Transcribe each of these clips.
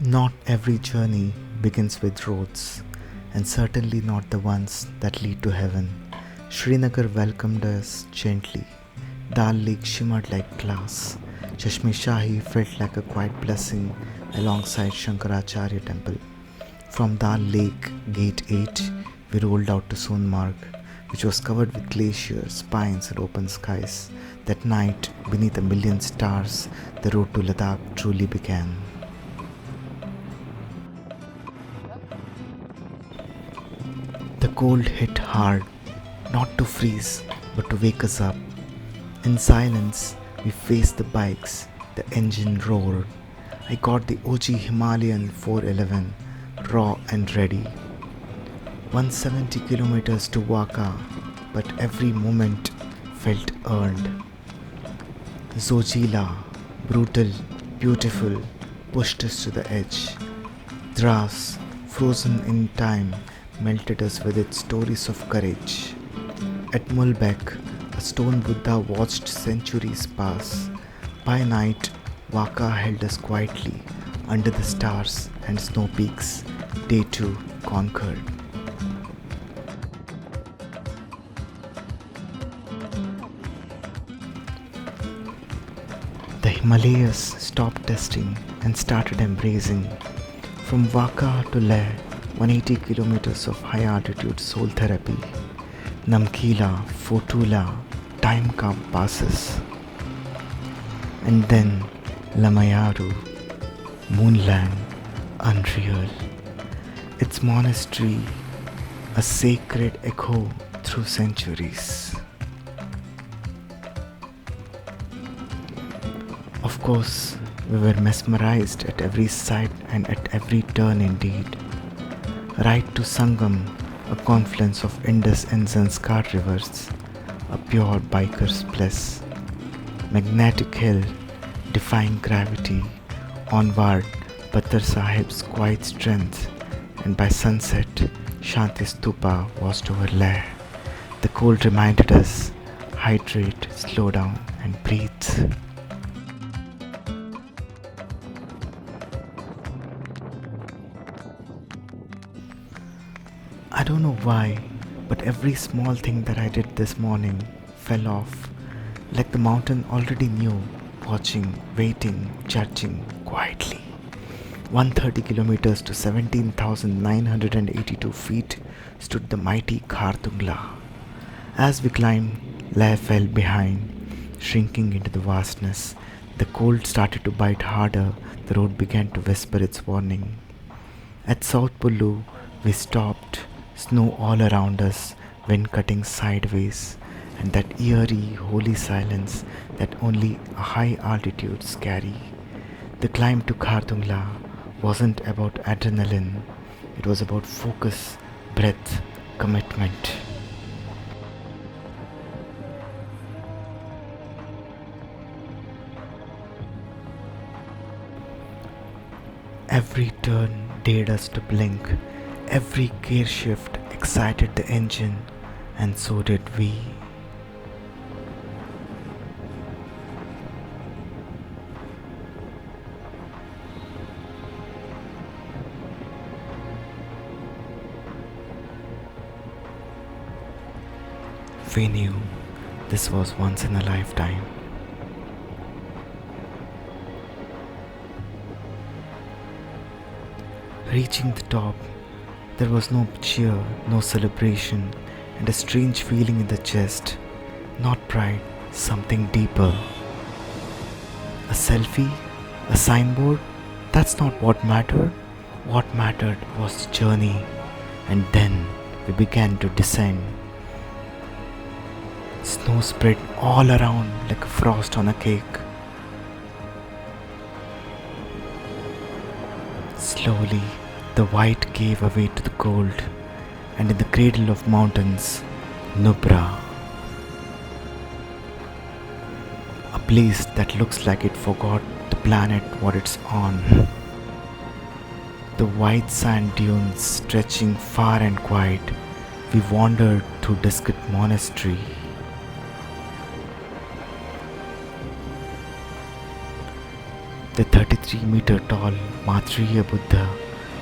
Not every journey begins with roads, and certainly not the ones that lead to heaven. Srinagar welcomed us gently. Dal Lake shimmered like glass. Chashme Shahi felt like a quiet blessing alongside Shankaracharya temple. From Dal Lake, Gate 8, we rolled out to Sonmarg, which was covered with glaciers, pines, and open skies. That night, beneath a million stars, the road to Ladakh truly began. The cold hit hard, not to freeze, but to wake us up. In silence, we faced the bikes, the engine roared. I got the OG Himalayan 411, raw and ready. 170 kilometers to Waka, but every moment felt earned. Zojila, brutal, beautiful, pushed us to the edge. Dras, frozen in time, melted us with its stories of courage. At Mulbeck, a stone Buddha watched centuries pass. By night, Waka held us quietly under the stars and snow peaks. Day 2 conquered. The Himalayas stopped testing and started embracing. From Waka to Leh, 180 kilometers of high altitude soul therapy. Namkila, Fotula, time camp passes. And then Lamayaru, moonland, unreal. Its monastery, a sacred echo through centuries. Of course, we were mesmerized at every sight and at every turn indeed. Right to Sangam, a confluence of Indus and Zanskar rivers, a pure biker's bliss. Magnetic hill, defying gravity, onward Pattar Sahib's quiet strength, and by sunset, Shanti Stupa washed over Leh. The cold reminded us, hydrate, slow down and breathe. I don't know why, but every small thing that I did this morning fell off, like the mountain already knew, watching, waiting, judging quietly. 130 kilometers to 17,982 feet stood the mighty Khartungla. As we climbed, Leh fell behind, shrinking into the vastness. The cold started to bite harder, the road began to whisper its warning. At South Pullu, we stopped. Snow all around us, wind cutting sideways, and that eerie, holy silence that only high altitudes carry. The climb to Khartungla wasn't about adrenaline, it was about focus, breath, commitment. Every turn dared us to blink. Every gear shift excited the engine, and so did we. We knew this was once in a lifetime. Reaching the top, there was no cheer, no celebration, and a strange feeling in the chest. Not pride, something deeper. A selfie? A signboard? That's not what mattered. What mattered was the journey. And then we began to descend. Snow spread all around like a frost on a cake. Slowly, the white gave away to the cold, and in the cradle of mountains, Nubra, a place that looks like it forgot the planet what it's on. The white sand dunes stretching far and wide, we wandered through Discut Monastery. The 3-meter tall Matriya Buddha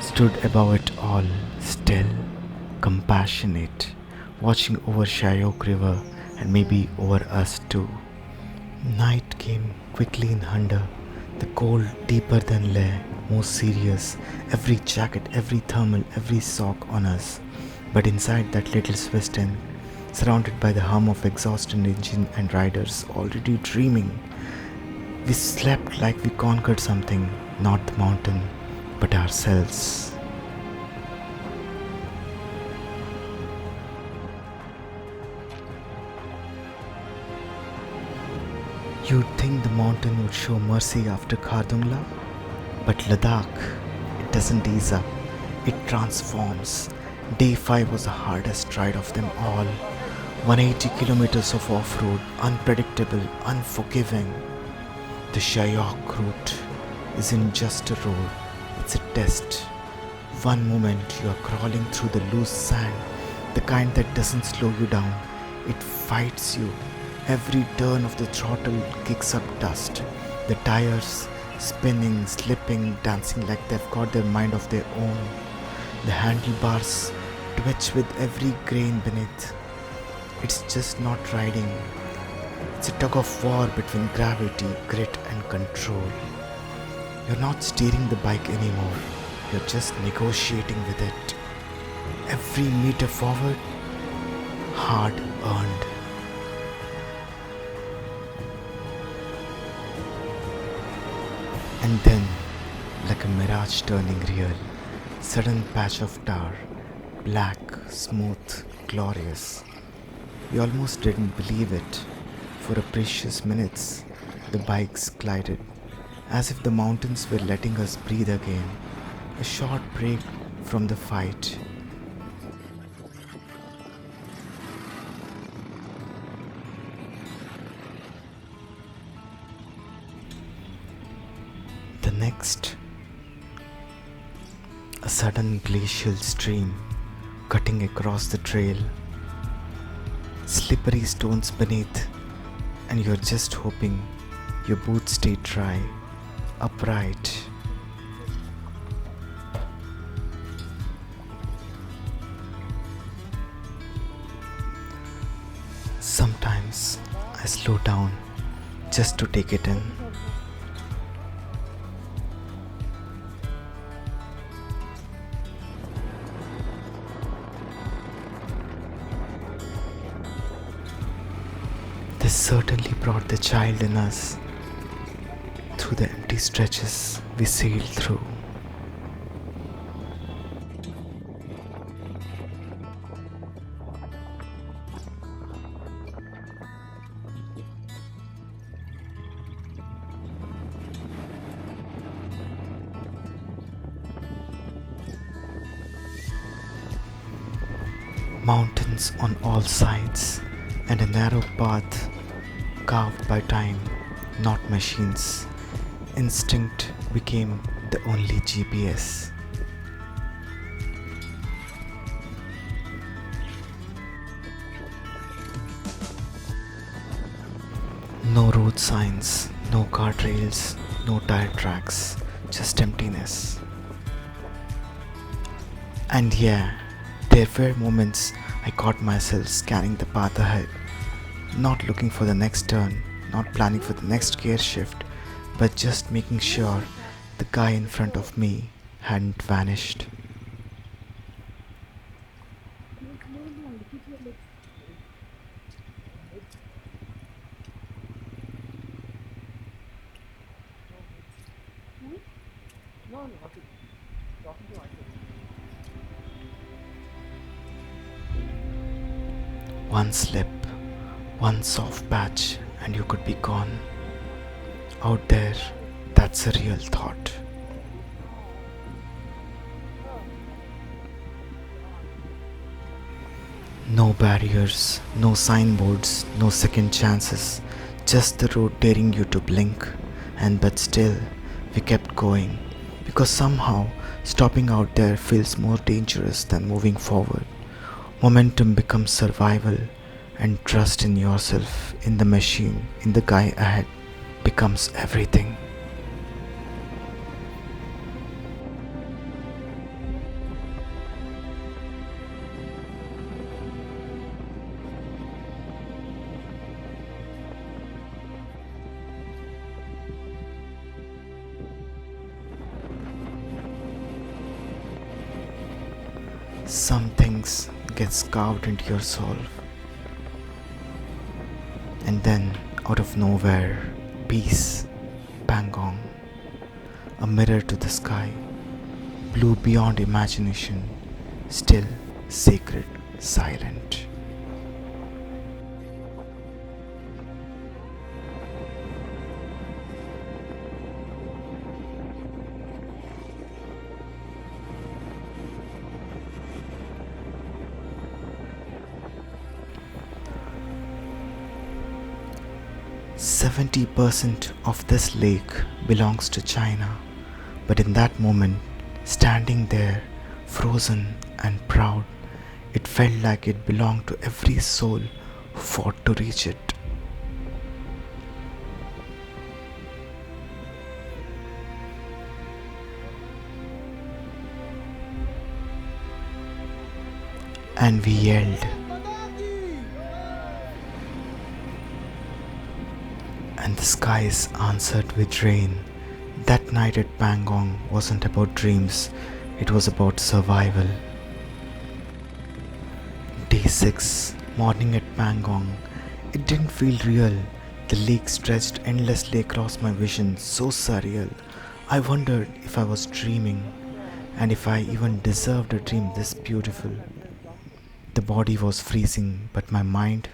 stood above it all, still, compassionate, watching over Shyok River and maybe over us too. Night came quickly in Hunda, the cold deeper than Leh, more serious, every jacket, every thermal, every sock on us. But inside that little Swiss tent, surrounded by the hum of exhausted engine and riders already dreaming, we slept like we conquered something, not the mountain, but ourselves. You'd think the mountain would show mercy after Khardungla, but Ladakh, it doesn't ease up, it transforms. Day 5 was the hardest ride of them all. 180 kilometers of off-road, unpredictable, unforgiving. The Shyok route isn't just a road, it's a test. One moment you are crawling through the loose sand, the kind that doesn't slow you down, it fights you. Every turn of the throttle kicks up dust. The tires spinning, slipping, dancing like they've got their mind of their own. The handlebars twitch with every grain beneath. It's just not riding. It's a tug of war between gravity, grit and control. You're not steering the bike anymore. You're just negotiating with it. Every meter forward, hard earned. And then, like a mirage turning real, sudden patch of tar, black, smooth, glorious. We almost didn't believe it. For a precious minutes, the bikes glided, as if the mountains were letting us breathe again. A short break from the fight. The next, a sudden glacial stream cutting across the trail, slippery stones beneath, and you're just hoping your boots stay dry, upright. Sometimes I slow down just to take it in. This certainly brought the child in us through the empty stretches we sailed through. Mountains on all sides and a narrow path carved by time, not machines. Instinct became the only GPS. No road signs, no guardrails, no tire tracks, just emptiness. And yeah, there were moments I caught myself scanning the path ahead, not looking for the next turn, not planning for the next gear shift, but just making sure the guy in front of me hadn't vanished. One slip, one soft patch, and you could be gone. Out there, that's a real thought. No barriers, no signboards, no second chances, just the road daring you to blink. And but still, we kept going, because somehow stopping out there feels more dangerous than moving forward. Momentum becomes survival, and trust in yourself, in the machine, in the guy ahead becomes everything. Some things get carved into your soul, and then out of nowhere, peace, Pangong, a mirror to the sky, blue beyond imagination, still, sacred, silent. 70% of this lake belongs to China, but in that moment, standing there, frozen and proud, it felt like it belonged to every soul who fought to reach it. And we yelled, and the skies answered with rain. That night at Pangong wasn't about dreams, it was about survival. Day 6, morning at Pangong. It didn't feel real. The lake stretched endlessly across my vision, so surreal. I wondered if I was dreaming, and if I even deserved a dream this beautiful. The body was freezing, but my mind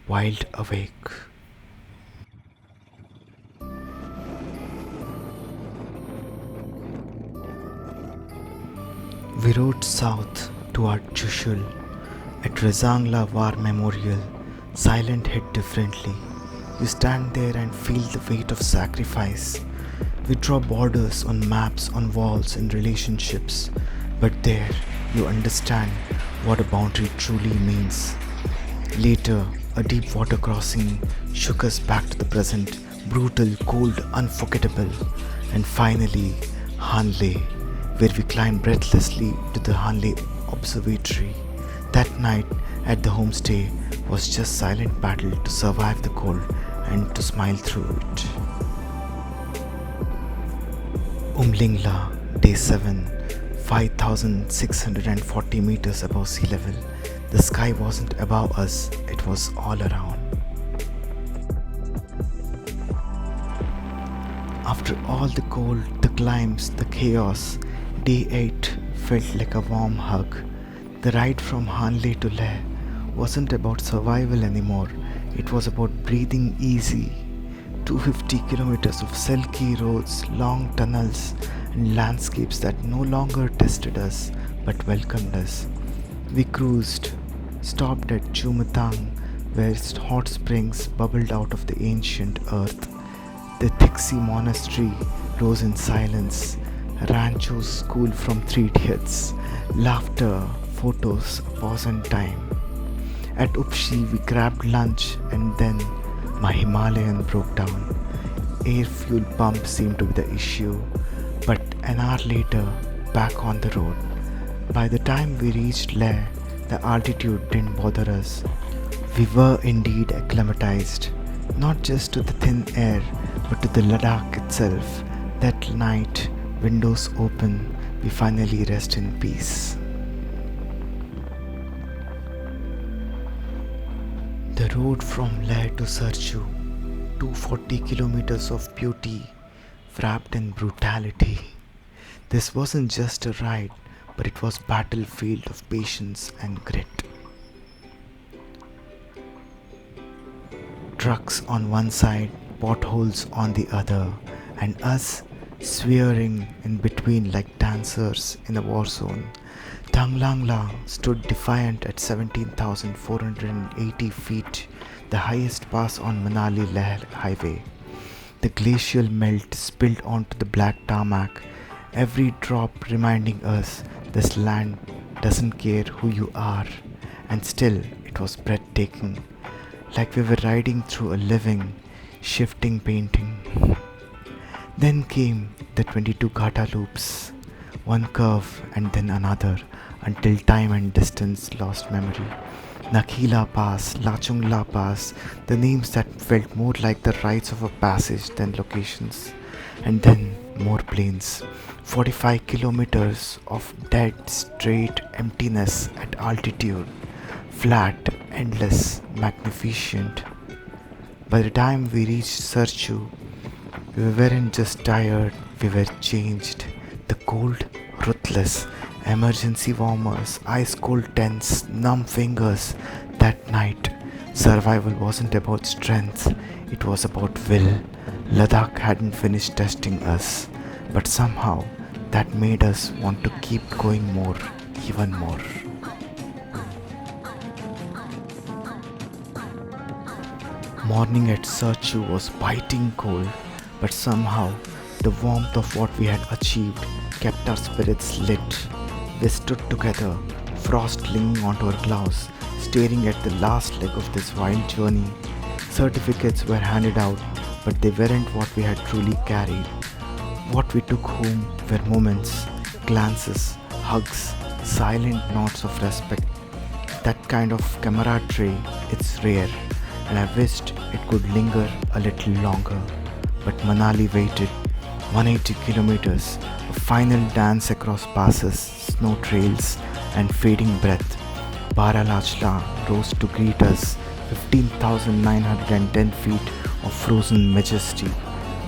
wide awake. We rode south toward Chushul. At Rezangla War Memorial, silent hit differently. You stand there and feel the weight of sacrifice. We draw borders on maps, on walls, in relationships. But there, you understand what a boundary truly means. Later, a deep water crossing shook us back to the present, brutal, cold, unforgettable. And finally, Hanle, where we climbed breathlessly to the Hanle Observatory. That night at the homestay was just silent battle to survive the cold and to smile through it. Umlingla, Day 7, 5,640 meters above sea level. The sky wasn't above us, it was all around. After all the cold, the climbs, the chaos, Day 8 felt like a warm hug. The ride from Hanle to Leh wasn't about survival anymore. It was about breathing easy. 250 kilometers of silky roads, long tunnels, and landscapes that no longer tested us but welcomed us. We cruised, stopped at Chumatang, where hot springs bubbled out of the ancient earth. The Tixi monastery rose in silence. Rancho's school from Three Idiots, laughter, photos, a pause and time. At Upshi, we grabbed lunch and then my Himalayan broke down. Air fuel pump seemed to be the issue, but an hour later, back on the road. By the time we reached Leh, the altitude didn't bother us. We were indeed acclimatized, not just to the thin air, but to the Ladakh itself. That night, windows open, we finally rest in peace. The road from Leh to Sarchu, 240 kilometers of beauty wrapped in brutality. This wasn't just a ride, but it was battlefield of patience and grit. Trucks on one side, potholes on the other, and us swearing in between like dancers in a war zone. Tanglangla stood defiant at 17,480 feet, the highest pass on Manali-Leh highway. The glacial melt spilled onto the black tarmac, every drop reminding us this land doesn't care who you are. And still, it was breathtaking, like we were riding through a living, shifting painting. Then came the 22 Ghata loops, one curve and then another, until time and distance lost memory. Nakhila Pass, Lachungla Pass, the names that felt more like the rites of a passage than locations. And then more planes. 45 kilometers of dead straight emptiness at altitude. Flat, endless, magnificent. By the time we reached Serchu, we weren't just tired, we were changed. The cold, ruthless, emergency warmers, ice cold tents, numb fingers. That night, survival wasn't about strength, it was about will. Ladakh hadn't finished testing us, but somehow that made us want to keep going more, even more. Morning at Serchu was biting cold, but somehow the warmth of what we had achieved kept our spirits lit. We stood together, frost clinging onto our gloves, staring at the last leg of this wild journey. Certificates were handed out, but they weren't what we had truly carried. What we took home were moments, glances, hugs, silent nods of respect. That kind of camaraderie, it's rare, and I wished it could linger a little longer. But Manali waited, 180 kilometers, a final dance across passes, snow trails, and fading breath. Baralachla rose to greet us, 15,910 feet of frozen majesty.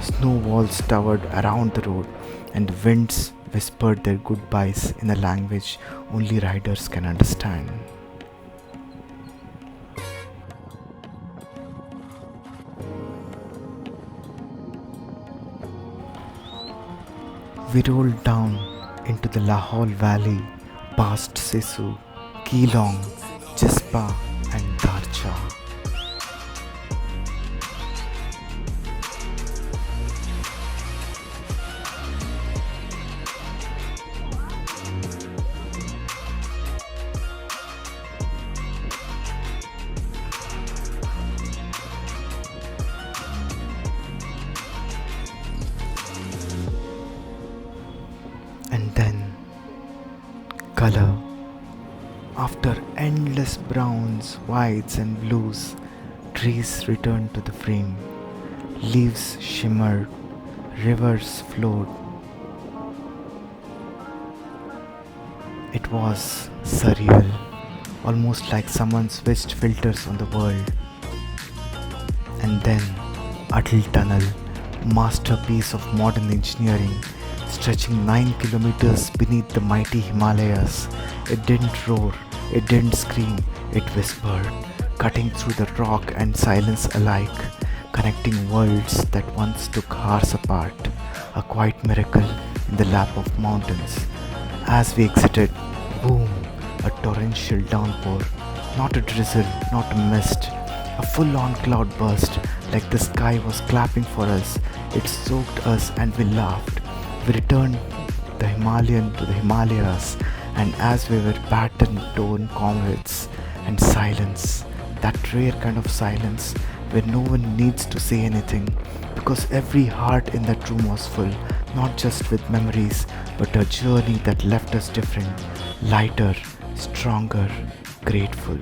Snow walls towered around the road, and the winds whispered their goodbyes in a language only riders can understand. We rolled down into the Lahore Valley, past Sisu, Keelong, Jispa, and Darcha. And then, color. After endless browns, whites, and blues, trees returned to the frame. Leaves shimmered, rivers flowed. It was surreal, almost like someone switched filters on the world. And then, Atal Tunnel, masterpiece of modern engineering, stretching 9 kilometers beneath the mighty Himalayas. It didn't roar, it didn't scream, it whispered, cutting through the rock and silence alike, connecting worlds that once took hours apart. A quiet miracle in the lap of mountains. As we exited, boom, a torrential downpour. Not a drizzle, not a mist. A full-on cloud burst, like the sky was clapping for us. It soaked us and we laughed. We returned the Himalayan to the Himalayas, and as we were battered torn comrades, and silence, that rare kind of silence where no one needs to say anything, because every heart in that room was full, not just with memories, but a journey that left us different, lighter, stronger, grateful.